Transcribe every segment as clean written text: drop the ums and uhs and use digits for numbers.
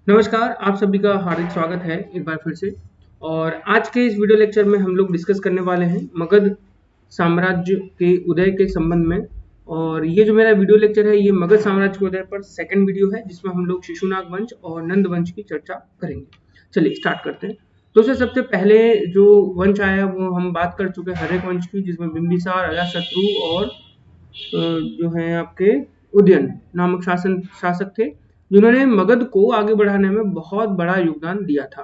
नमस्कार, आप सभी का हार्दिक स्वागत है एक बार फिर से। और आज के इस वीडियो लेक्चर में हम लोग डिस्कस करने वाले हैं मगध साम्राज्य के उदय के संबंध में। और ये जो मेरा वीडियो लेक्चर है ये मगध साम्राज्य के उदय पर सेकंड वीडियो है, जिसमें हम लोग शिशुनाग वंश और नंद वंश की चर्चा करेंगे। चलिए स्टार्ट करते हैं। दोस्तों, सबसे पहले जो वंश आया वो हम बात कर चुके हैं हर्यक वंश की, जिसमें बिंबिसार, अजातशत्रु और जो है आपके उदयन नामक शासक थे, जिन्होंने मगध को आगे बढ़ाने में बहुत बड़ा योगदान दिया था।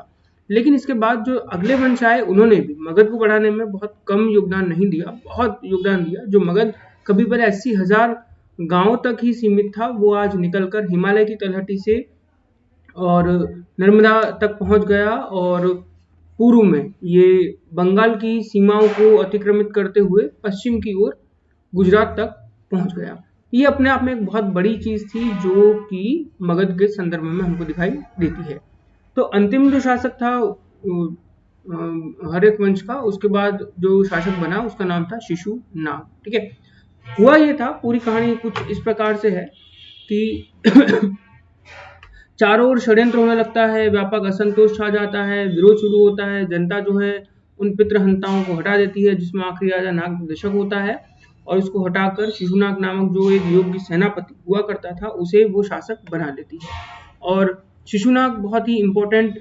लेकिन इसके बाद जो अगले वंश आए उन्होंने भी मगध को बढ़ाने में बहुत कम योगदान नहीं दिया, बहुत योगदान दिया। जो मगध कभी पहले 80,000 गांवों तक ही सीमित था, वो आज निकलकर हिमालय की तलहटी से और नर्मदा तक पहुंच गया और पूर्व में ये बंगाल की सीमाओं को अतिक्रमित करते हुए पश्चिम की ओर गुजरात तक पहुंच गया। ये अपने आप में एक बहुत बड़ी चीज थी जो कि मगध के संदर्भ में हमको दिखाई देती है। तो अंतिम जो शासक था हर्यक वंश का, उसके बाद जो शासक बना उसका नाम था शिशुनाग। ठीक है, हुआ ये था, पूरी कहानी कुछ इस प्रकार से है कि चारों ओर षड्यंत्र होने लगता है, व्यापक असंतोष छा जाता है, विरोध शुरू होता है। जनता जो है उन पितृहंताओं को हटा देती है, जिसमें आखिरी राजा नाग दशक होता है, और उसको हटाकर शिशुनाग नामक जो एक योग्य सेनापति हुआ करता था उसे वो शासक बना देती है। और शिशुनाग बहुत ही इंपॉर्टेंट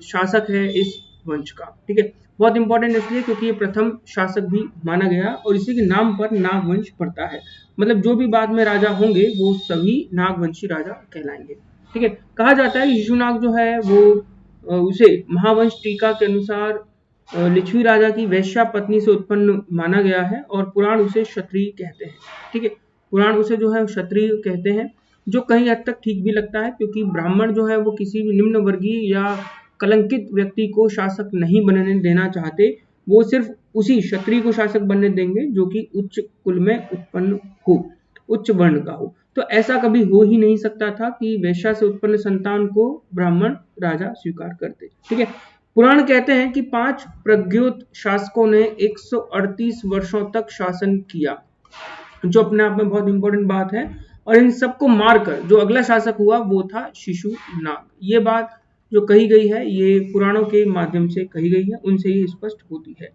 शासक है इस वंश का। ठीक है, बहुत इंपॉर्टेंट इसलिए क्योंकि ये प्रथम शासक भी माना गया और इसी के नाम पर नाग वंश पड़ता है। मतलब जो भी बाद में राजा होंगे वो सभी नागवंशी राजा कहलाएंगे। ठीक है, कहा जाता है कि शिशुनाग जो है वो उसे महावंश टीका के अनुसार लिच्छवी राजा की वैश्या पत्नी से उत्पन्न माना गया है और पुराण उसे क्षत्रिय कहते हैं। ठीक है, पुराण उसे जो है क्षत्रिय कहते हैं, जो कहीं हद तक ठीक भी लगता है, क्योंकि ब्राह्मण जो है वो किसी भी निम्न वर्गीय या कलंकित व्यक्ति को शासक नहीं बनने देना चाहते। वो सिर्फ उसी क्षत्रिय को शासक बनने देंगे जो कि उच्च कुल में उत्पन्न हो, उच्च वर्ण का हो। तो ऐसा कभी हो ही नहीं सकता था कि वैश्या से उत्पन्न संतान को ब्राह्मण राजा स्वीकार करते। ठीक है, पुराण कहते हैं कि 5 प्रज्ञोत शासकों ने 138 वर्षों तक शासन किया, जो अपने आप में बहुत इंपॉर्टेंट बात है। और इन सबको मारकर जो अगला शासक हुआ वो था शिशुनाग। ये बात जो कही गई है ये पुराणों के माध्यम से कही गई है, उनसे ही स्पष्ट होती है।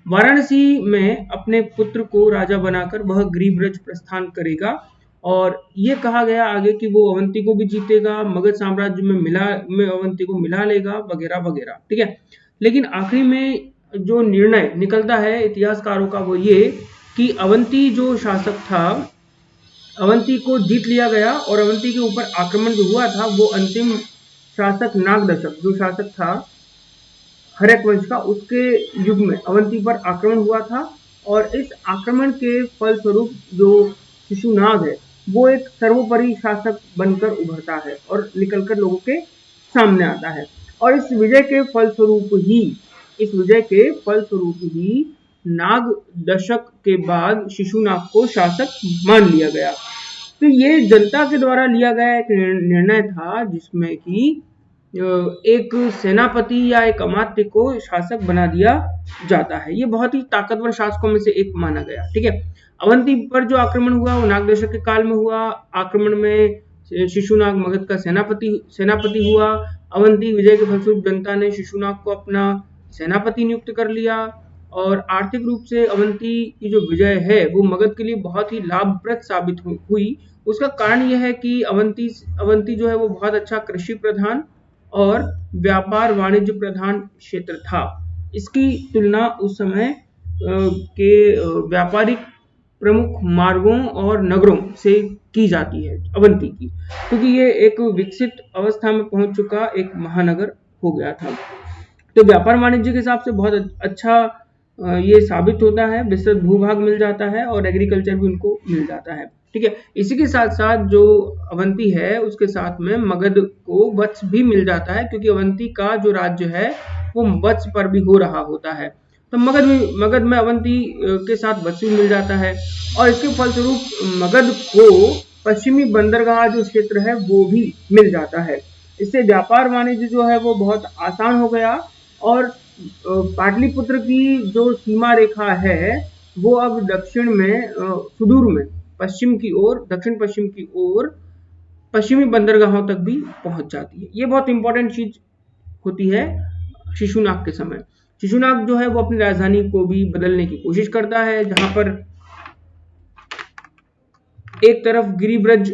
वाराणसी में अपने पुत्र को राजा बनाकर वह गृहब्रज प्रस्थान करेगा, और ये कहा गया आगे कि वो अवंती को भी जीतेगा, मगध साम्राज्य में अवंती को मिला लेगा, वगैरह वगैरह। ठीक है, लेकिन आखिरी में जो निर्णय निकलता है इतिहासकारों का वो ये कि अवंती जो शासक था, अवंती को जीत लिया गया और अवंती के ऊपर आक्रमण जो हुआ था वो अंतिम शासक नागदशक जो शासक था हर्यक वंश का, उसके युग में अवंती पर आक्रमण हुआ था। और इस आक्रमण के फलस्वरूप जो शिशुनाग है वो एक सर्वोपरि शासक बनकर उभरता है और निकलकर लोगों के सामने आता है। और इस विजय के फलस्वरूप ही नाग दशक के बाद शिशुनाग को शासक मान लिया गया। तो ये जनता के द्वारा लिया गया एक निर्णय था, जिसमें कि एक सेनापति या एक अमात्य को शासक बना दिया जाता है। ये बहुत ही ताकतवर शासकों में से एक माना गया। ठीक है, अवंती पर जो आक्रमण हुआ वो नागदशक के काल में हुआ। आक्रमण में शिशुनाग मगध का सेनापति हुआ। अवंती विजय के फलस्वरूप जनता ने शिशुनाग को अपना सेनापति नियुक्त कर लिया, और आर्थिक रूप से अवंती की जो विजय है वो मगध के लिए बहुत ही लाभप्रद साबित हुई। उसका कारण यह है कि अवंती जो है वो बहुत अच्छा कृषि प्रधान और व्यापार वाणिज्य प्रधान क्षेत्र था। इसकी तुलना उस समय के व्यापारिक प्रमुख मार्गों और नगरों से की जाती है अवंती की, क्योंकि ये एक विकसित अवस्था में पहुंच चुका एक महानगर हो गया था। तो व्यापार वाणिज्य के हिसाब से बहुत अच्छा ये साबित होता है। विस्तृत भूभाग मिल जाता है और एग्रीकल्चर भी उनको मिल जाता है। ठीक है, इसी के साथ साथ जो अवंती है उसके साथ में मगध को वत्स भी मिल जाता है, क्योंकि अवंती का जो राज्य है वो वत्स पर भी हो रहा होता है। तो मगध में अवंती के साथ वत्स भी मिल जाता है, और इसके फलस्वरूप मगध को पश्चिमी बंदरगाह जो क्षेत्र है वो भी मिल जाता है। इससे व्यापार वाणिज्य जो है वो बहुत आसान हो गया, और पाटलिपुत्र की जो सीमा रेखा है वो अब दक्षिण में सुदूर में दक्षिण पश्चिम की ओर पश्चिमी बंदरगाहों तक भी पहुंच जाती है। ये बहुत इंपॉर्टेंट चीज होती है शिशुनाग के समय। शिशुनाग जो है वो अपनी राजधानी को भी बदलने की कोशिश करता है, जहां पर एक तरफ गिरिब्रज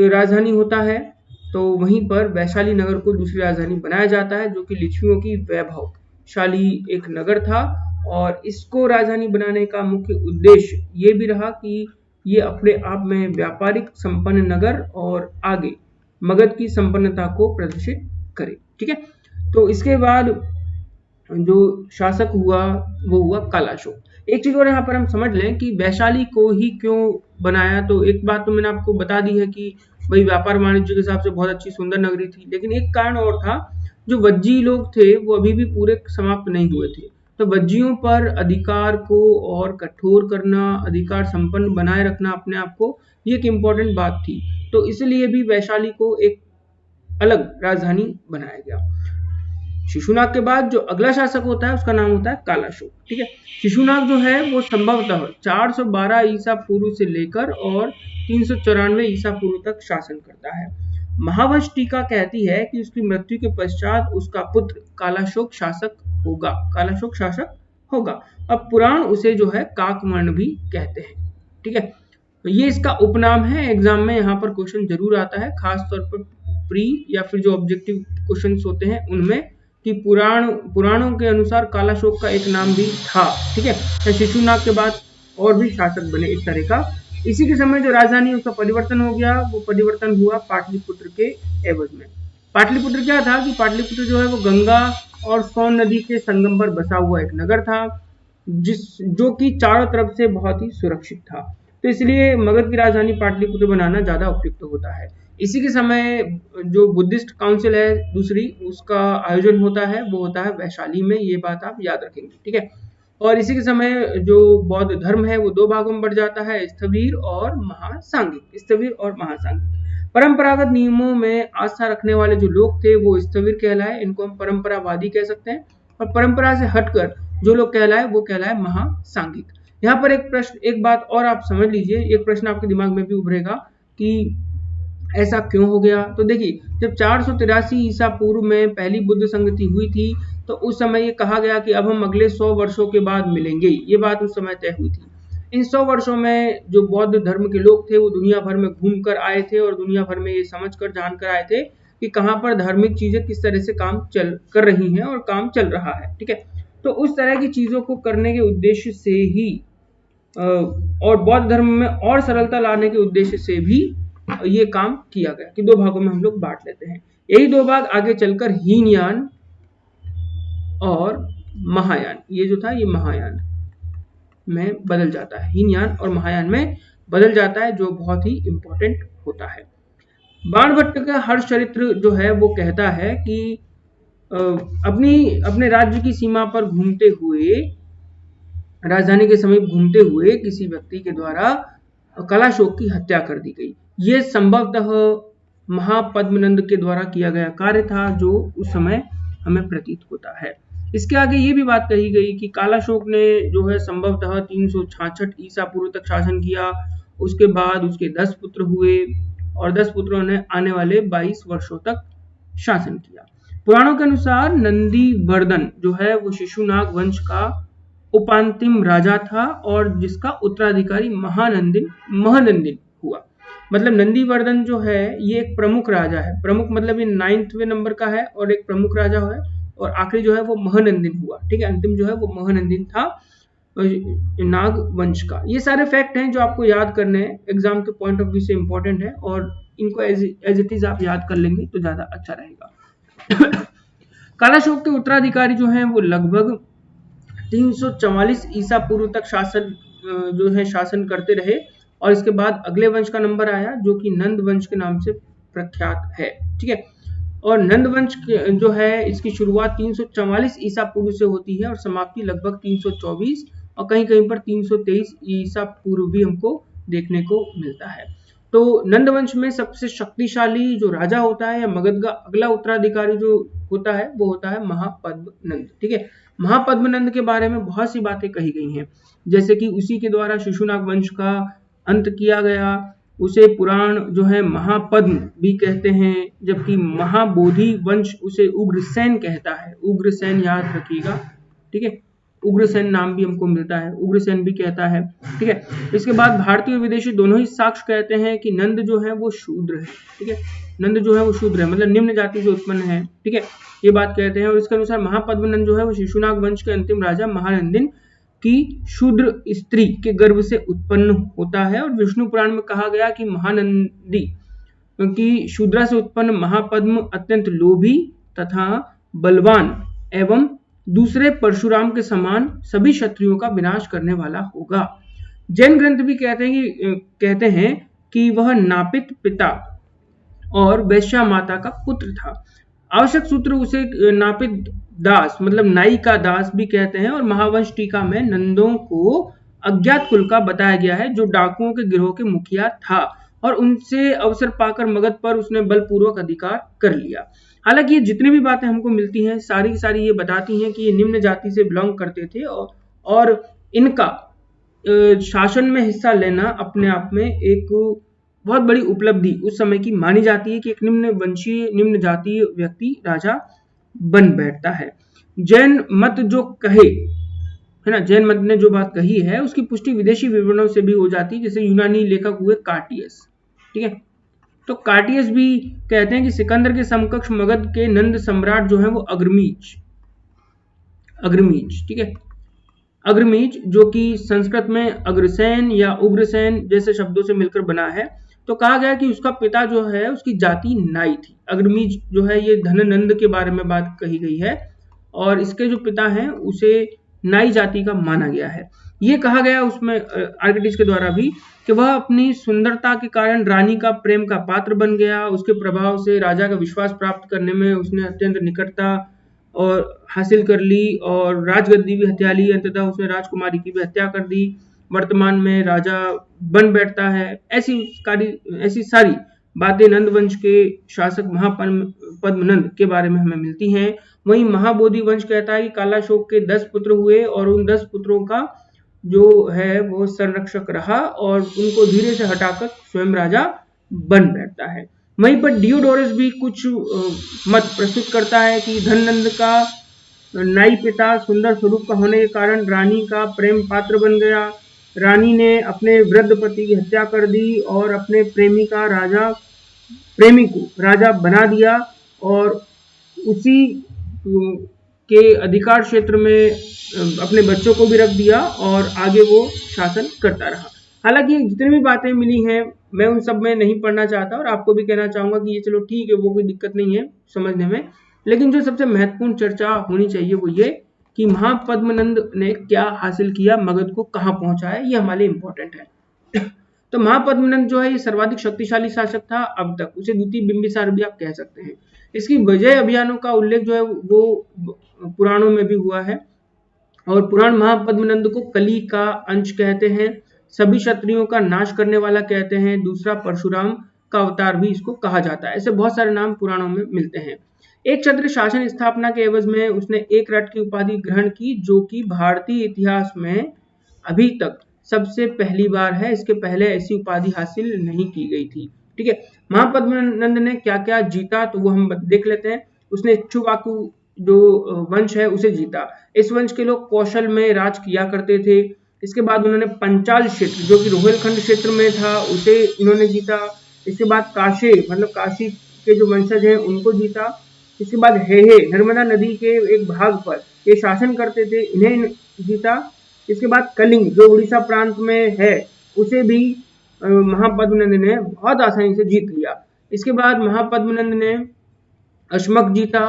राजधानी होता है तो वहीं पर वैशाली नगर को दूसरी राजधानी बनाया जाता है, जो कि लिच्छवियों की वैभवशाली एक नगर था। और इसको राजधानी बनाने का मुख्य उद्देश्य ये भी रहा कि ये अपने आप में व्यापारिक संपन्न नगर और आगे मगध की संपन्नता को प्रदर्शित करे। ठीक है, तो इसके बाद जो शासक हुआ वो हुआ कालाशोक। एक चीज और यहाँ पर हम समझ लें कि वैशाली को ही क्यों बनाया। तो एक बात तो मैंने आपको बता दी है कि भाई व्यापार वाणिज्य के हिसाब से बहुत अच्छी सुंदर नगरी थी, लेकिन एक कारण और था, जो वज्जी लोग थे वो अभी भी पूरे समाप्त नहीं हुए थे। तो वज्जियों पर अधिकार को और कठोर करना, अधिकार संपन्न बनाए रखना अपने आप को, ये एक इम्पोर्टेंट बात थी। तो इसलिए भी वैशाली को एक अलग राजधानी बनाया गया। शिशुनाग के बाद जो अगला शासक होता है उसका नाम होता है कालाशोक। ठीक है, शिशुनाग जो है वो संभवतः 412 ईसा पूर्व से लेकर और 394 ईसा पूर्व तक शासन करता है। महावंश टीका कहती है कि उसकी मृत्यु के पश्चात उसका पुत्र कालाशोक शासक होगा। कालाशोक शासक होगा। अब पुराण उसे जो है काकवर्ण भी कहते हैं। ठीक है, तो ये इसका उपनाम है। एग्जाम में यहाँ पर क्वेश्चन जरूर आता है, खास तौर पर प्री या फिर जो ऑब्जेक्टिव क्वेश्चंस होते हैं उनमें, कि पुराणों के अनुसार कालाशोक का एक नाम भी था। ठीक है, तो शिशुनाग के बाद और भी शासक बने इस तरह का। इसी के समय जो राजधानी उसका परिवर्तन हो गया, वो परिवर्तन हुआ पाटलिपुत्र के एवज में। पाटलिपुत्र क्या था कि पाटलिपुत्र जो है वो गंगा और सोन नदी के संगम पर बसा हुआ एक नगर था, जो कि चारों तरफ से बहुत ही सुरक्षित था। तो इसलिए मगध की राजधानी पाटलिपुत्र बनाना ज्यादा उपयुक्त होता है। इसी के समय जो बुद्धिस्ट काउंसिल है दूसरी, उसका आयोजन होता है, वो होता है वैशाली में। ये बात आप याद रखेंगे। ठीक है, और इसी के समय जो बौद्ध धर्म है वो दो भागों में बढ़ जाता है, स्थविर और महासांगिक। स्थविर और महासांगिक परंपरागत नियमों में आस्था रखने वाले जो लोग थे वो स्थविर कहलाए, इनको हम परंपरावादी कह सकते हैं। और परंपरा से हटकर जो लोग कहलाए वो कहलाए महासांगिक। यहाँ पर एक बात और आप समझ लीजिए, एक प्रश्न आपके दिमाग में भी उभरेगा कि ऐसा क्यों हो गया। तो देखिए, जब 483 ईसा पूर्व में पहली बुद्ध संगति हुई थी तो उस समय ये कहा गया कि अब हम अगले 100 वर्षों के बाद मिलेंगे। ये बात उस समय तय हुई थी। इन 100 वर्षों में जो बौद्ध धर्म के लोग थे वो दुनिया भर में घूम कर आए थे और दुनिया भर में ये समझ कर जान कर आए थे कि कहाँ पर धार्मिक चीजें किस तरह से काम कर रही हैं और काम चल रहा है। ठीक है, तो उस तरह की चीजों को करने के उद्देश्य से ही और बौद्ध धर्म में और सरलता लाने के उद्देश्य से भी ये काम किया गया कि दो भागों में हम लोग बांट लेते हैं। यही दो भाग आगे चलकर हीनयान और महायान, ये जो था ये महायान में बदल जाता है। हीनयान और महायान में बदल जाता है, जो बहुत ही इंपॉर्टेंट होता है। बाणभट्ट का हर्षचरित्र जो है वो कहता है कि अपने राज्य की सीमा पर घूमते हुए, राजधानी के समीप घूमते हुए किसी व्यक्ति के द्वारा कालाशोक की हत्या कर दी गई। ये संभवतः महापद्मनंद के द्वारा किया गया कार्य था, जो उस समय हमें प्रतीत होता है। इसके आगे ये भी बात कही गई कि कालाशोक ने जो है संभवतः 366 ईसा पूर्व तक शासन किया। उसके बाद उसके 10 पुत्र हुए और 10 पुत्रों ने आने वाले 22 वर्षों तक शासन किया। पुराणों के अनुसार नंदीवर्धन जो है वो शिशुनाग वंश का उपांतिम राजा था और जिसका उत्तराधिकारी महानंदिन हुआ। मतलब नंदीवर्धन जो है ये एक प्रमुख राजा है। प्रमुख मतलब ये 9वें नंबर का है और एक प्रमुख राजा है। और आखिरी जो है वो महानंदिन हुआ। ठीक है, अंतिम जो है वो महानंदिन था नाग वंश का। ये सारे फैक्ट हैं जो आपको याद करने हैं, एग्जाम के पॉइंट ऑफ व्यू से इंपॉर्टेंट है और इनको एज इट इज आप याद कर लेंगे तो ज्यादा अच्छा रहेगा। कालाशोक के उत्तराधिकारी जो हैं वो लगभग 344 ईसा पूर्व तक शासन करते रहे और इसके बाद अगले वंश का नंबर आया जो कि नंद वंश के नाम से प्रख्यात है। ठीक है, और नंद वंश जो है इसकी शुरुआत 344 ईसा पूर्व से होती है और समाप्ति लगभग 324 और कहीं कहीं पर 323 ईसा पूर्व भी हमको देखने को मिलता है। तो नंद वंश में सबसे शक्तिशाली जो राजा होता है या मगध का अगला उत्तराधिकारी जो होता है वो होता है महापद्मनंद। ठीक है, महापद्मनंद के बारे में बहुत सी बातें कही गई हैं, जैसे कि उसी के द्वारा शिशुनाग वंश का अंत किया गया, उसे पुराण जो है महापद्म भी कहते हैं, जबकि महाबोधि वंश उसे उग्रसेन कहता है। उग्रसेन याद रखिएगा, ठीक है, उग्रसेन नाम भी हमको मिलता है, उग्रसेन भी कहता है, ठीक है। इसके बाद भारतीय और विदेशी दोनों ही साक्ष्य कहते हैं कि नंद जो है वो शूद्र है, ठीक है, नंद जो है वो शूद्र है, मतलब निम्न जाति से उत्पन्न है, ठीक है, ये बात कहते हैं। और इसके अनुसार महापद्मनंद जो है वो शिशुनाग वंश के अंतिम राजा महानंदिन की शूद्र स्त्री के गर्भ से उत्पन्न होता है। और विष्णु पुराण में कहा गया कि महानंदी की शूद्रा से उत्पन्न महापद्म अत्यंत लोभी तथा बलवान एवं दूसरे परशुराम के समान सभी क्षत्रियों का विनाश करने वाला होगा। जैन ग्रंथ भी कहते हैं कि वह नापित पिता और वैश्या माता का पुत्र था। आवश्यक सूत्र उसे नापित दास मतलब नाई का दास भी कहते हैं। और महावंश टीका में नंदों को अज्ञात कुल का बताया गया है, जो डाकुओं के गिरोह के मुखिया था और उनसे अवसर पाकर मगध पर उसने बलपूर्वक अधिकार कर लिया। हालांकि ये जितनी भी बातें हमको मिलती हैं सारी की सारी ये बताती हैं कि ये निम्न जाति से बिलोंग करते थे और इनका शासन में हिस्सा लेना अपने आप में एक बहुत बड़ी उपलब्धि उस समय की मानी जाती है कि एक निम्न वंशीय निम्न जातीय व्यक्ति राजा बन बैठता है। जैन मत जो कहे है ना, जैन मत ने जो बात कही है उसकी पुष्टि विदेशी विवरणों से भी हो जाती है, जैसे यूनानी लेखक हुए कार्टियस, ठीक है। तो कार्टियस भी कहते हैं कि सिकंदर के समकक्ष मगध के नंद सम्राट जो है वो अग्रमीज, ठीक है, अग्रमीज जो कि संस्कृत में अग्रसेन या उग्रसेन जैसे शब्दों से मिलकर बना है। तो कहा गया कि उसका पिता जो है उसकी जाति नाई थी। अग्रमीज जो है ये धननंद के बारे में बात कही गई है और इसके जो पिता हैं उसे नाई जाति का माना गया है। ये कहा गया उसमें आर्किटिस के द्वारा भी कि वह अपनी सुंदरता के कारण रानी का प्रेम का पात्र बन गया। उसके प्रभाव से राजा का विश्वास प्राप्त करने में उसने अत्यंत निकटता और हासिल कर ली और राजगद्दी भी हत्या ली। अंततः उसने राजकुमारी की भी हत्या कर दी। वर्तमान में राजा बन बैठता है। ऐसी सारी बातें नंद वंश के शासक महापद्मनंद के बारे में हमें मिलती हैं। वहीं महाबोधि वंश कहता है कि कालाशोक के 10 पुत्र हुए और उन 10 पुत्रों का जो है वो संरक्षक रहा और उनको धीरे से हटाकर स्वयं राजा बन बैठता है। वहीं पर डियोडोरस भी कुछ मत प्रस्तुत करता है कि धननंद का नाई पिता सुंदर स्वरूप का होने के कारण रानी का प्रेम पात्र बन गया। रानी ने अपने वृद्ध पति की हत्या कर दी और अपने प्रेमी को राजा बना दिया और उसी के अधिकार क्षेत्र में अपने बच्चों को भी रख दिया और आगे वो शासन करता रहा। हालांकि जितनी भी बातें मिली हैं मैं उन सब में नहीं पढ़ना चाहता और आपको भी कहना चाहूंगा कि ये चलो ठीक है, वो कोई दिक्कत नहीं है समझने में, लेकिन जो सबसे महत्वपूर्ण चर्चा होनी चाहिए वो ये कि महापद्मनंद ने क्या हासिल किया, मगध को कहाँ पहुंचाया, ये हमारे लिए इंपॉर्टेंट है। तो महापद्मनंद जो है ये सर्वाधिक शक्तिशाली शासक था अब तक, उसे द्वितीय बिंबिसार भी आप कह सकते हैं। इसकी विजय अभियानों का उल्लेख जो है वो पुराणों में भी हुआ है और पुराण महापद्मनंद को कली का अंश कहते हैं, सभी क्षत्रियों का नाश करने वाला कहते हैं, दूसरा परशुराम का अवतार भी इसको कहा जाता है। ऐसे बहुत सारे नाम पुराणों में मिलते हैं। एक क्षत्रिय शासन स्थापना के एवज में उसने एक रट की उपाधि ग्रहण की, जो कि भारतीय इतिहास में अभी तक सबसे पहली बार है। इसके पहले ऐसी उपाधि हासिल नहीं की गई थी, ठीक है। महापद्मनंद ने क्या क्या जीता तो वो हम देख लेते हैं। उसने इक्ष्वाकु जो वंश है उसे जीता। इस वंश के लोग कौशल में राज किया करते थे। इसके बाद उन्होंने पंचाल क्षेत्र जो कि रोहिलखंड क्षेत्र में था उसे इन्होंने जीता। इसके बाद काशी मतलब काशी के जो वंशज हैं उनको जीता। इसके बाद हे नर्मदा नदी के एक भाग पर ये शासन करते थे, इन्हें जीता। इसके बाद कलिंग जो उड़ीसा प्रांत में है उसे भी महापद्मनंद ने बहुत आसानी से जीत लिया। इसके बाद महापद्मनंद ने अश्मक जीता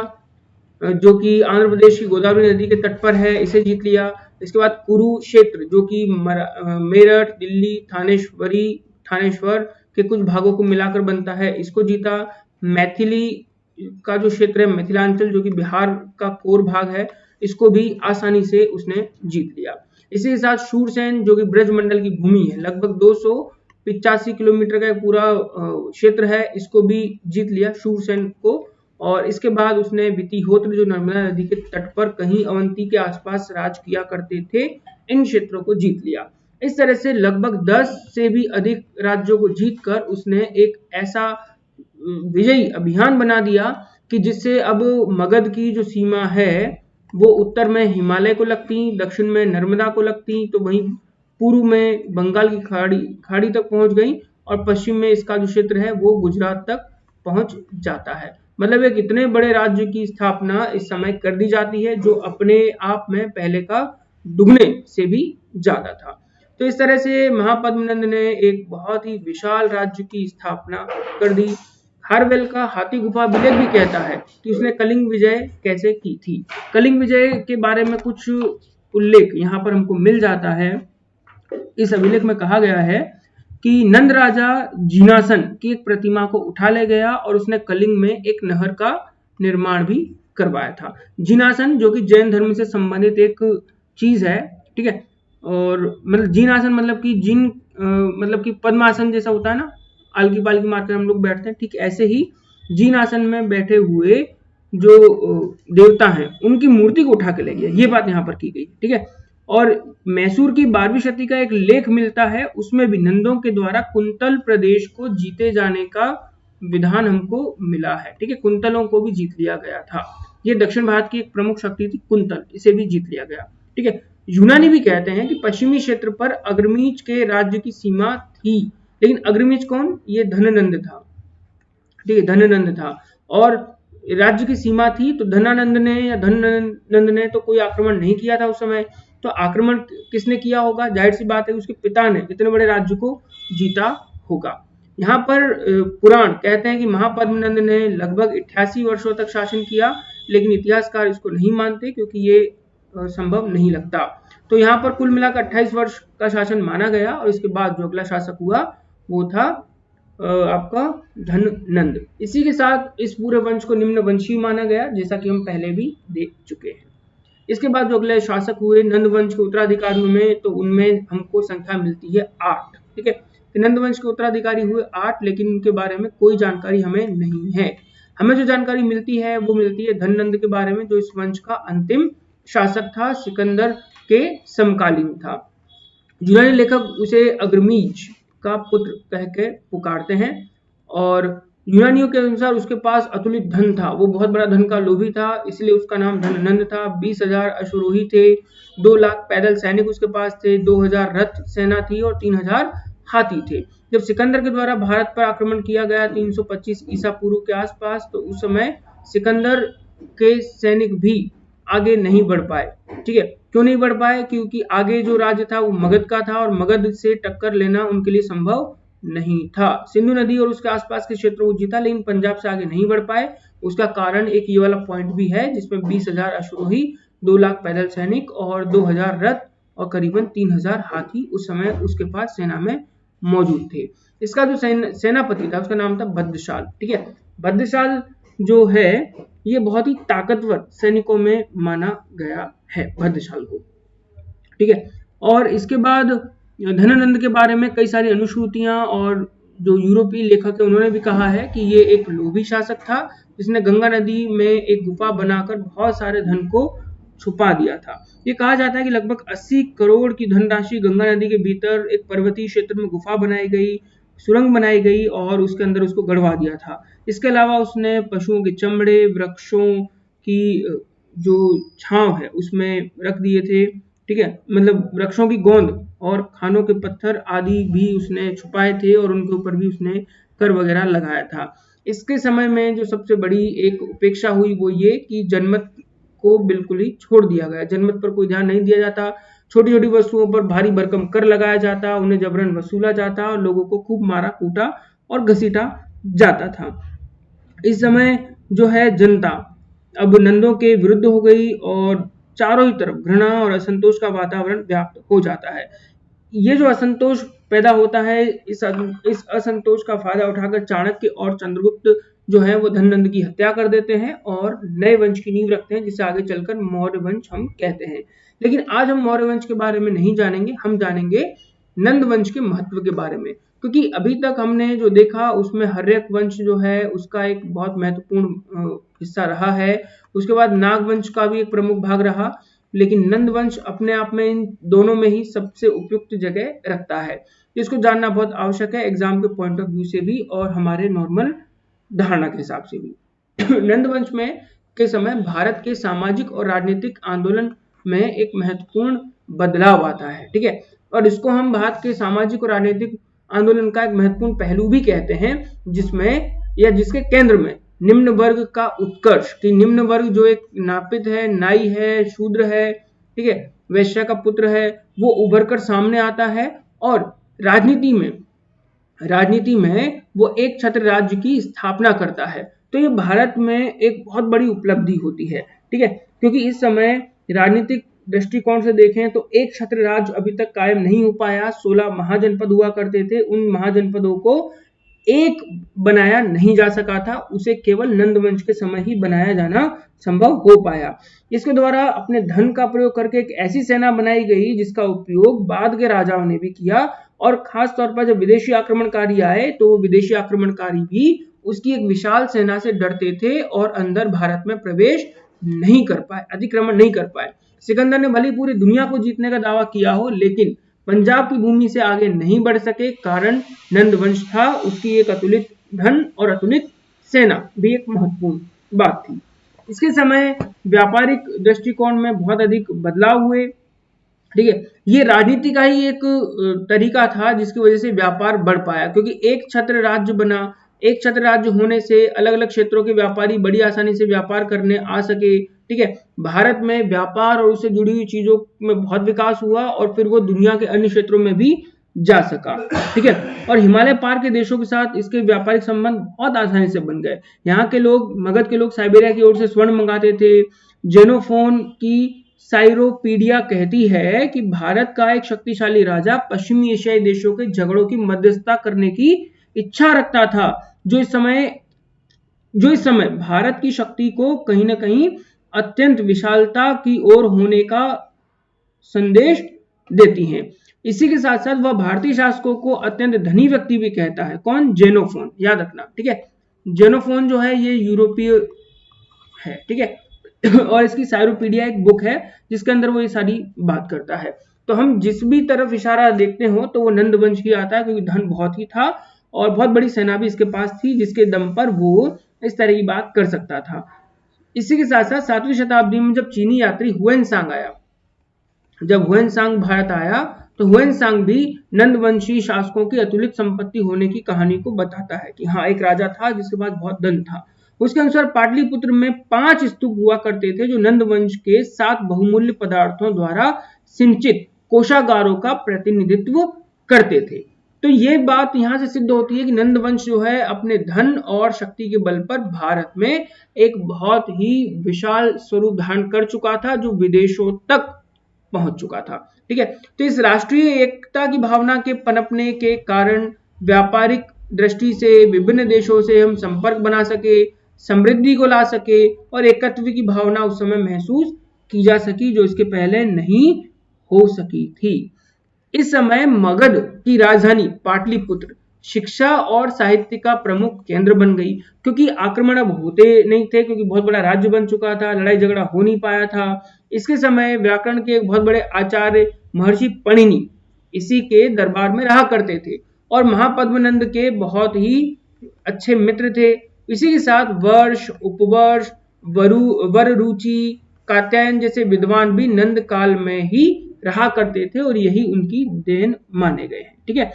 जो कि आंध्र प्रदेश की गोदावरी नदी के तट पर है, इसे जीत लिया। इसके बाद कुरुक्षेत्र जो कि मेरठ, दिल्ली, थानेश्वर के कुछ भागों को मिलाकर बनता है, इसको जीता। मैथिली का जो क्षेत्र है मिथिलांचल जो कि बिहार का कोर भाग है, इसको भी आसानी से उसने जीत लिया। इसी के साथ शूरसेन जो कि ब्रजमंडल की भूमि है, लगभग 285 किलोमीटर का पूरा क्षेत्र है, इसको भी जीत लिया शूरसेन को। और इसके बाद उसने वितिहोत्र जो नर्मदा नदी के तट पर कहीं अवंती के आसपास राज किया करते थे, इन क्षेत्रों को जीत लिया। इस तरह से लगभग 10 से भी अधिक राज्यों को जीतकर उसने एक ऐसा विजयी अभियान बना दिया कि जिससे अब मगध की जो सीमा है वो उत्तर में हिमालय को लगती, दक्षिण में नर्मदा को लगती, तो वहीं पूर्व में बंगाल की खाड़ी तक पहुंच गई और पश्चिम में इसका जो क्षेत्र है वो गुजरात तक पहुंच जाता है। मतलब एक इतने बड़े राज्य की स्थापना इस समय कर दी जाती है जो अपने आप में पहले का दुगने से भी ज्यादा था। तो इस तरह से महापद्मनंद ने एक बहुत ही विशाल राज्य की स्थापना कर दी। खारवेल का हाथी गुफा अभिलेख भी कहता है कि उसने कलिंग विजय कैसे की थी। कलिंग विजय के बारे में कुछ उल्लेख यहाँ पर हमको मिल जाता है। इस अभिलेख में कहा गया है कि नंद राजा जिनासन की एक प्रतिमा को उठा ले गया और उसने कलिंग में एक नहर का निर्माण भी करवाया था। जिनासन जो कि जैन धर्म से संबंधित एक चीज है, ठीक है। और मतलब जिनासन मतलब कि जिन मतलब कि पद्मासन जैसा होता है ना, आलकी पालकी मारकर हम लोग बैठते हैं, ठीक ऐसे ही जिनासन में बैठे हुए जो देवता हैं उनकी मूर्ति को उठा के ले गया, ये बात यहाँ पर की गई, ठीक है। और मैसूर की 12वीं शती का एक लेख मिलता है, उसमें भी नंदों के द्वारा कुंतल प्रदेश को जीते जाने का विधान हमको मिला है, ठीक है। कुंतलों को भी जीत लिया गया था। ये दक्षिण भारत की एक प्रमुख शक्ति थी कुंतल, इसे भी जीत लिया गया, ठीक है। यूनानी भी कहते हैं कि पश्चिमी क्षेत्र पर अग्रमीच के राज्य की सीमा थी, लेकिन अग्रमीच कौन? ये धननंद था, ठीक है, धननंद था। और राज्य की सीमा थी, तो धनानंद ने या धननंद ने तो कोई आक्रमण नहीं किया था उस समय। तो आक्रमण किसने किया होगा? जाहिर सी बात है उसके पिता ने इतने बड़े राज्य को जीता होगा। यहाँ पर पुराण कहते हैं कि महापद्मनंद ने लगभग 88 वर्षों तक शासन किया, लेकिन इतिहासकार इसको नहीं मानते क्योंकि ये संभव नहीं लगता। तो यहाँ पर कुल मिलाकर 28 वर्ष का शासन माना गया और इसके बाद जो अगला शासक हुआ वो था आपका धननंद। इसी के साथ इस पूरे वंश को निम्न वंशीय माना गया, जैसा कि हम पहले भी देख चुके हैं। इसके बाद जो अगले शासक हुए नंद वंश के उत्तराधिकारियों में, तो उनमें हमको संख्या मिलती है 8, ठीक है। तो नंद वंश के उत्तराधिकारी हुए 8, लेकिन उनके बारे में कोई जानकारी हमें नहीं है। हमें जो जानकारी मिलती है वो मिलती है धननंद के बारे में, जो इस वंश का अंतिम शासक था, सिकंदर के समकालीन था। यूनानी लेखक उसे अग्रमीज का पुत्र कह के पुकारते हैं और यूनानियों के अनुसार उसके पास अतुलित धन था, वो बहुत बड़ा धन का लोभी था, इसलिए उसका नाम धननंद था। 20,000 अश्वरोही थे, 2 लाख पैदल सैनिक उसके पास थे, 2,000 रथ सेना थी और 3,000 हाथी थे। जब सिकंदर के द्वारा भारत पर आक्रमण किया गया 325 ईसा पूर्व के आसपास, तो उस समय सिकंदर के सैनिक भी आगे नहीं बढ़ पाए, ठीक है। क्यों नहीं बढ़ पाए? क्योंकि आगे जो राज्य था वो मगध का था और मगध से टक्कर लेना उनके लिए संभव नहीं था। सिंधु नदी और उसके आसपास के क्षेत्रों को जीता, लेकिन पंजाब से आगे नहीं बढ़ पाए। उसका कारण एक ये वाला पॉइंट भी है, जिसमें 20,000 अश्वरोही, 2 लाख पैदल सैनिक और 2,000 रथ और करीबन 3,000 हाथी उस समय उसके पास सेना में मौजूद थे। इसका जो सेनापति था उसका नाम था भद्रशाल, ठीक है। भद्रशाल जो है ये बहुत ही ताकतवर सैनिकों में माना गया है, भद्रशाल को, ठीक है। और इसके बाद धनानंद के बारे में कई सारी अनुश्रुतियां और जो यूरोपीय लेखक है उन्होंने भी कहा है कि ये एक लोभी शासक था, जिसने गंगा नदी में एक गुफा बनाकर बहुत सारे धन को छुपा दिया था। ये कहा जाता है कि लगभग 80 करोड़ की धनराशि गंगा नदी के भीतर एक पर्वतीय क्षेत्र में गुफा बनाई गई, सुरंग बनाई गई और उसके अंदर उसको गड़वा दिया था। इसके अलावा उसने पशुओं के चमड़े, वृक्षों की जो छांव है उसमें रख दिए थे, ठीक है, मतलब वृक्षों की गोंद और खानों के पत्थर आदि भी उसने छुपाए थे और उनके ऊपर भी उसने कर वगैरह लगाया था। इसके समय में जो सबसे बड़ी एक उपेक्षा हुई वो ये कि जनमत को बिल्कुल ही छोड़ दिया गया, जनमत पर कोई ध्यान नहीं दिया जाता, छोटी छोटी वस्तुओं पर भारी भरकम कर लगाया जाता, उन्हें जबरन वसूला जाता और लोगों को खूब मारा कूटा और घसीटा जाता था। इस समय जो है जनता अब नंदों के विरुद्ध हो गई और चारों ही तरफ घृणा और असंतोष का वातावरण व्याप्त हो जाता है। ये जो असंतोष पैदा होता है, इस असंतोष का फायदा उठाकर चाणक्य और चंद्रगुप्त जो है वो धननंद की हत्या कर देते हैं और नए वंश की नींव रखते हैं, जिसे आगे चलकर मौर्य वंश हम कहते हैं। लेकिन आज हम मौर्य वंश के बारे में नहीं जानेंगे, हम जानेंगे नंद वंश के महत्व के बारे में, क्योंकि अभी तक हमने जो देखा उसमें हर्यक वंश जो है उसका एक बहुत महत्वपूर्ण हिस्सा रहा है। उसके बाद नाग वंश का भी एक प्रमुख भाग रहा लेकिन नंद वंश अपने आप में इन दोनों में ही सबसे उपयुक्त जगह रखता है। इसको जानना बहुत आवश्यक है एग्जाम के पॉइंट ऑफ व्यू से भी और हमारे नॉर्मल धारणा के हिसाब से भी। नंद वंश में के समय भारत के सामाजिक और राजनीतिक आंदोलन में एक महत्वपूर्ण बदलाव आता है, ठीक है। और इसको हम भारत के सामाजिक और राजनीतिक आंदोलन का एक महत्वपूर्ण पहलू भी कहते हैं, जिसमें या जिसके केंद्र में निम्न वर्ग का उत्कर्ष, कि निम्न वर्ग जो एक नापित है, नाई है, शूद्र है, ठीक है, वैश्य का पुत्र है, वो उभर कर सामने आता है और राजनीति में वो एक छत्र राज्य की स्थापना करता है। तो ये भारत में एक बहुत बड़ी उपलब्धि होती है, ठीक है, क्योंकि इस समय राजनीतिक दृष्टिकोण से देखें तो एक छत्र राज्य अभी तक कायम नहीं हो पाया। 16 महाजनपद हुआ करते थे, उन महाजनपदों को एक बनाया नहीं जा सका था, उसे केवल नंद वंश के समय ही बनाया जाना संभव हो पाया। इसके द्वारा अपने धन का प्रयोग करके एक ऐसी सेना बनाई गई जिसका उपयोग बाद के राजाओं ने भी किया, और खास तौर पर जब विदेशी आक्रमणकारी आए तो विदेशी आक्रमणकारी भी उसकी एक विशाल सेना से डरते थे और अंदर भारत में प्रवेश नहीं कर पाए, अतिक्रमण नहीं कर पाए। सिकंदर ने भले पूरी दुनिया को जीतने का दावा किया हो, लेकिन पंजाब की भूमि से आगे नहीं बढ़ सके, कारण नंद वंश था। उसकी एक अतुलित धन और अतुलित सेना भी एक महत्वपूर्ण बात थी। इसके समय व्यापारिक दृष्टिकोण में बहुत अधिक बदलाव हुए, ठीक है। ये राजनीति का ही एक तरीका था जिसकी वजह से व्यापार बढ़ पाया, क्योंकि एक छत्र राज्य बना। एक छत्र राज्य होने से अलग अलग क्षेत्रों के व्यापारी बड़ी आसानी से व्यापार करने आ सके, ठीक है। भारत में व्यापार और उससे जुड़ी हुई चीजों में बहुत विकास हुआ और फिर वो दुनिया के अन्य क्षेत्रों में भी जा सका, ठीक है। और हिमालय पार के देशों के साथ इसके व्यापारिक संबंध बहुत आसानी से बन गए। यहाँ के लोग, मगध के लोग साइबेरिया की ओर से स्वर्ण मंगाते थे। जेनोफोन की साइरोपीडिया कहती है कि भारत का एक शक्तिशाली राजा पश्चिमी एशियाई देशों के झगड़ों की मध्यस्थता करने की इच्छा रखता था, जो इस समय भारत की शक्ति को कहीं ना कहीं अत्यंत विशालता की ओर होने का संदेश देती हैं। इसी के साथ साथ वह भारतीय शासकों को अत्यंत धनी व्यक्ति भी कहता है। कौन? जेनोफोन, याद रखना, ठीक है। जेनोफोन जो है ये यूरोपीय है, ठीक है। और इसकी साइरोपीडिया एक बुक है जिसके अंदर वो ये सारी बात करता है। तो हम जिस भी तरफ इशारा देखते हो तो वो नंद वंश ही आता है, क्योंकि धन बहुत ही था और बहुत बड़ी सेना भी इसके पास थी, जिसके दम पर वो इस तरह की बात कर सकता था। इसी के साथ साथ 7वीं शताब्दी में जब चीनी यात्री हुएनसांग आया, जब हुएनसांग भारत आया तो हुएनसांग भी नंदवंशी शासकों की अतुलित संपत्ति होने की कहानी को बताता है कि हाँ, एक राजा था जिसके पास बहुत धन था। उसके अनुसार पाटलिपुत्र में 5 स्तूप हुआ करते थे जो नंदवंश के 7 बहुमूल्य पदार्थों द्वारा सिंचित कोषागारों का प्रतिनिधित्व करते थे। तो ये बात यहां से सिद्ध होती है कि नंदवंश जो है अपने धन और शक्ति के बल पर भारत में एक बहुत ही विशाल स्वरूप धारण कर चुका था, जो विदेशों तक पहुंच चुका था, ठीक है। तो इस राष्ट्रीय एकता की भावना के पनपने के कारण व्यापारिक दृष्टि से विभिन्न देशों से हम संपर्क बना सके, समृद्धि को ला सके और एकत्व की भावना उस समय महसूस की जा सकी, जो इसके पहले नहीं हो सकी थी। इस समय मगध की राजधानी पाटलिपुत्र शिक्षा और साहित्य का प्रमुख केंद्र बन गई, क्योंकि आक्रमण अब होते नहीं थे, क्योंकि बहुत बड़ा राज्य बन चुका था, लड़ाई झगड़ा हो नहीं पाया था। इसके समय व्याकरण के एक बहुत बड़े आचार्य महर्षि पणिनि इसी के दरबार में रहा करते थे और महापद्मनंद के बहुत ही अच्छे मित्र थे। इसी के साथ वर्ष, उपवर्ष, वररुचि, कात्यायन जैसे विद्वान भी नंद काल में ही रहा करते थे और यही उनकी देन माने गए हैं, ठीक है।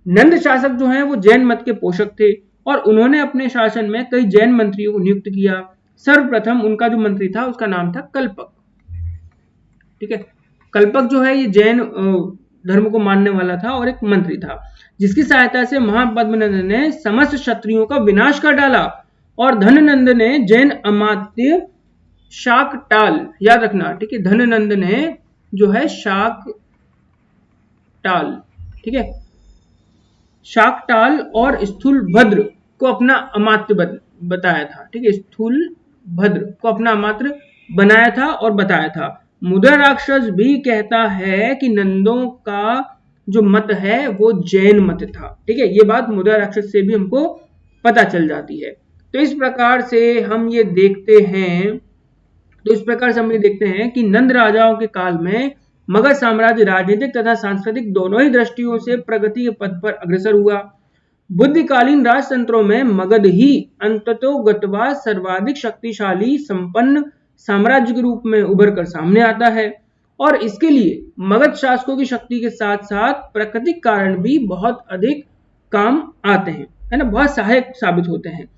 नंद शासक जो हैं वो जैन मत के पोषक थे और उन्होंने अपने शासन में कई जैन मंत्रियों को नियुक्त किया। सर्वप्रथम उनका जो मंत्री था उसका नाम था कल्पक, ठीक है। कल्पक जो है ये जैन धर्म को मानने वाला था और एक मंत्री था, जिसकी सहायता से महापद्मनंद ने समस्त क्षत्रियों का विनाश कर डाला और धननंद ने जैन अमात्य शाकटाल, याद रखना, ठीक है, धननंद ने जो है शाकटाल, ठीक है, शाकटाल और स्थूलभद्र को अपना अमात्य बताया था, ठीक है, स्थूलभद्र को अपना अमात्य बनाया था और बताया था। मुद्रा राक्षस भी कहता है कि नंदों का जो मत है वो जैन मत था, ठीक है। ये बात मुद्रा राक्षस से भी हमको पता चल जाती है। तो इस प्रकार से हम ये देखते हैं तो इस प्रकार से हम ये देखते हैं कि नंद राजाओं के काल में मगध साम्राज्य राजनीतिक तथा सांस्कृतिक दोनों ही दृष्टियों से प्रगति के पथ पर अग्रसर हुआ। बुद्धिकालीन राजतंत्रों में मगध ही अंततोगत्वा सर्वाधिक शक्तिशाली संपन्न साम्राज्य के रूप में उभर कर सामने आता है और इसके लिए मगध शासकों की शक्ति के साथ साथ प्राकृतिक कारण भी बहुत अधिक काम आते हैं, है ना, बहुत सहायक साबित होते हैं।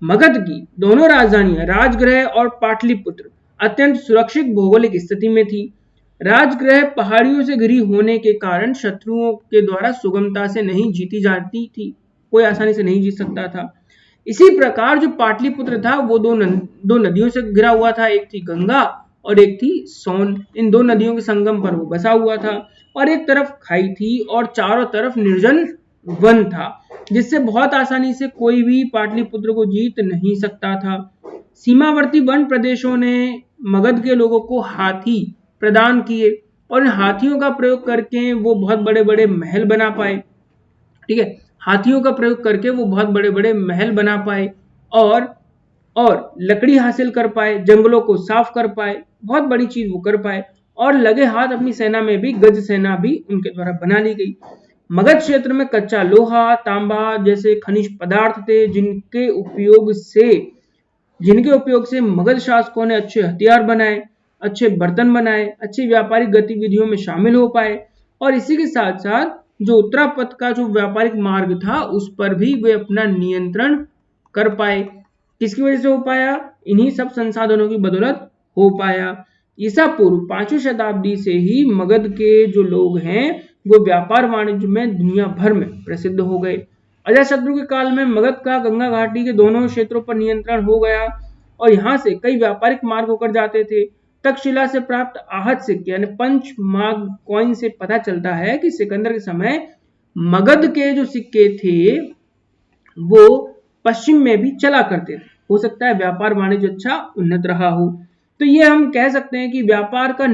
मगध की दोनों राजधानियां राजगृह और पाटलिपुत्र अत्यंत सुरक्षित भौगोलिक स्थिति में थी। राजगृह पहाड़ियों से घिरी होने के कारण शत्रुओं के द्वारा सुगमता से नहीं जीती जाती थी, कोई आसानी से नहीं जीत सकता था। इसी प्रकार जो पाटलिपुत्र था वो दो नदियों से घिरा हुआ था, एक थी गंगा और एक थी सोन। इन दो नदियों के संगम पर वो बसा हुआ था और एक तरफ खाई थी और चारों तरफ निर्जन वन था, जिससे बहुत आसानी से कोई भी पाटलिपुत्र को जीत नहीं सकता था। सीमावर्ती वन प्रदेशों ने मगध के लोगों को हाथी प्रदान किए और इन हाथियों का प्रयोग करके वो बहुत बड़े बड़े महल बना पाए। ठीक है, हाथियों का प्रयोग करके वो बहुत बड़े बड़े महल बना पाए और लकड़ी हासिल कर पाए, जंगलों को साफ कर पाए, बहुत बड़ी चीज वो कर पाए और लगे हाथ अपनी सेना में भी गज सेना भी उनके द्वारा बना ली गई। मगध क्षेत्र में कच्चा लोहा, तांबा जैसे खनिज पदार्थ थे जिनके उपयोग से मगध शासकों ने अच्छे हथियार बनाए, अच्छे बर्तन बनाए, अच्छी व्यापारिक गतिविधियों में शामिल हो पाए और इसी के साथ साथ जो उत्तरापथ का जो व्यापारिक मार्ग था उस पर भी वे अपना नियंत्रण कर पाए। किसकी वजह से हो पाया? इन्हीं सब संसाधनों की बदौलत हो पाया। ईसा पूर्व 5वीं शताब्दी से ही मगध के जो लोग हैं वो व्यापार वाणिज्य में दुनिया भर में प्रसिद्ध हो गए। अजातशत्रु के काल में मगध का गंगा घाटी के दोनों क्षेत्रों पर नियंत्रण हो गया और यहाँ से कई व्यापारिक मार्ग होकर जाते थे। तक्षशिला से प्राप्त आहत सिक्के यानी पंचमार्ग कॉइन से पता चलता है कि सिकंदर के समय मगध के जो सिक्के थे वो पश्चिम में भी चला करते थे। हो सकता है व्यापार वाणिज्य अच्छा उन्नत रहा हो। तो ये हम कह सकते हैं कि व्यापार का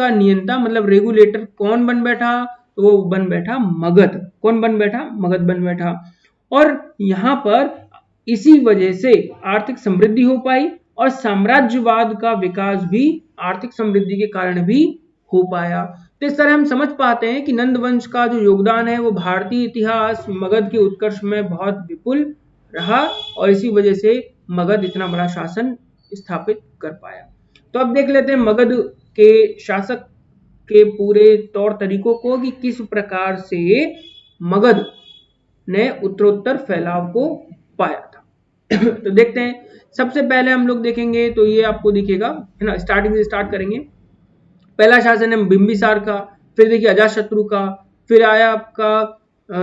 नियंता मतलब रेगुलेटर कौन बन बैठा? तो वो बन बैठा मगध। कौन बन बैठा? मगध बन बैठा। और यहाँ पर इसी वजह से आर्थिक समृद्धि हो पाई और साम्राज्यवाद का विकास भी आर्थिक समृद्धि के कारण भी हो पाया। तो इस तरह हम समझ पाते हैं कि नंद वंश का जो योगदान है वो भारतीय इतिहास मगध के उत्कर्ष में बहुत विपुल रहा और इसी वजह से मगध इतना बड़ा शासन स्थापित कर पाया। तो अब देख लेते हैं मगध के शासक के पूरे तौर तरीकों को कि किस प्रकार से मगध ने उत्तरोत्तर फैलाव को पाया था। तो देखते हैं, सबसे पहले हम लोग देखेंगे तो ये आपको दिखेगा, है ना, स्टार्टिंग से स्टार्ट करेंगे। पहला शासन है बिंबिसार का, फिर देखिए अजातशत्रु का, फिर आया आपका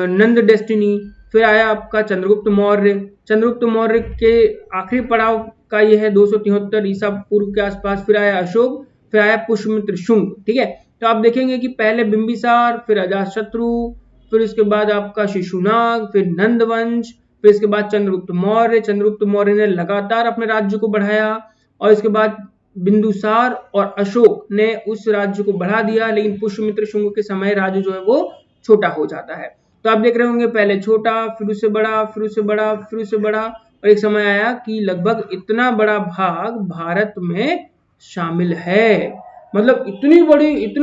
नंद डेस्टिनी, फिर आया आपका चंद्रगुप्त मौर्य। चंद्रगुप्त मौर्य के आखिरी पड़ाव का ये है 273 ईसा पूर्व के आसपास। फिर आया अशोक, फिर आया पुष्यमित्र शुंग। ठीक है, तो आप देखेंगे कि पहले बिंबिसार, फिर अजातशत्रु, फिर उसके बाद आपका शिशुनाग, फिर नंद वंश, फिर इसके बाद चंद्रगुप्त मौर्य। चंद्रगुप्त मौर्य ने लगातार अपने राज्य को बढ़ाया और इसके बाद बिंदुसार और अशोक ने उस राज्य को बढ़ा दिया, लेकिन पुष्यमित्र शुंग के समय राज्य जो है वो छोटा हो जाता है। तो आप देख रहे होंगे पहले छोटा, फिर उससे बड़ा, फिर उससे बड़ा, फिर उससे बड़ा और एक समय आया कि लगभग इतना बड़ा भाग भारत में शामिल है। मतलब इतने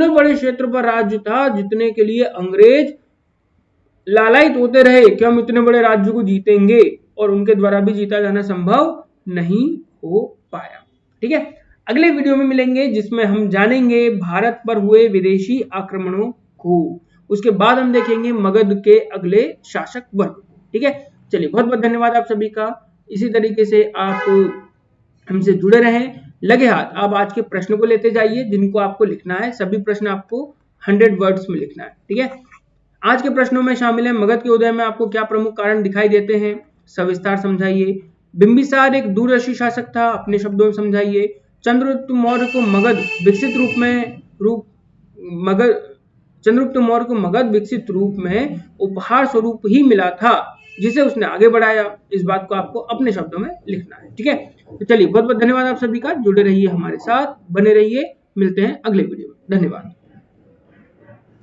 बड़े क्षेत्र पर राज्य था जितने के लिए अंग्रेज लालायित होते रहे कि हम इतने बड़े राज्य को जीतेंगे और उनके द्वारा भी जीता जाना संभव नहीं हो पाया। ठीक है, अगले वीडियो में मिलेंगे जिसमें हम जानेंगे भारत पर हुए विदेशी आक्रमणों को। उसके बाद हम देखेंगे मगध के अगले शासक वर्ग। ठीक है, चलिए बहुत बहुत धन्यवाद आप सभी का। इसी तरीके से आप हमसे जुड़े रहें। लगे हाथ आप आज के प्रश्न को लेते जाइए जिनको आपको लिखना है। सभी प्रश्न आपको 100 वर्ड्स में लिखना है। ठीक है, आज के प्रश्नों में शामिल है मगध के उदय में आपको क्या प्रमुख कारण दिखाई देते हैं, सविस्तार समझाइए। बिंबिसार एक दूरदर्शी शासक था, अपने शब्दों में समझाइए। चंद्रगुप्त मौर्य को मगध विकसित रूप में उपहार स्वरूप ही मिला था जिसे उसने आगे बढ़ाया। इस बात को आपको अपने शब्दों में लिखना है। ठीक है, तो चलिए बहुत बहुत धन्यवाद आप सभी का। जुड़े रहिए हमारे साथ, बने रहिए। मिलते हैं अगले वीडियो में। धन्यवाद।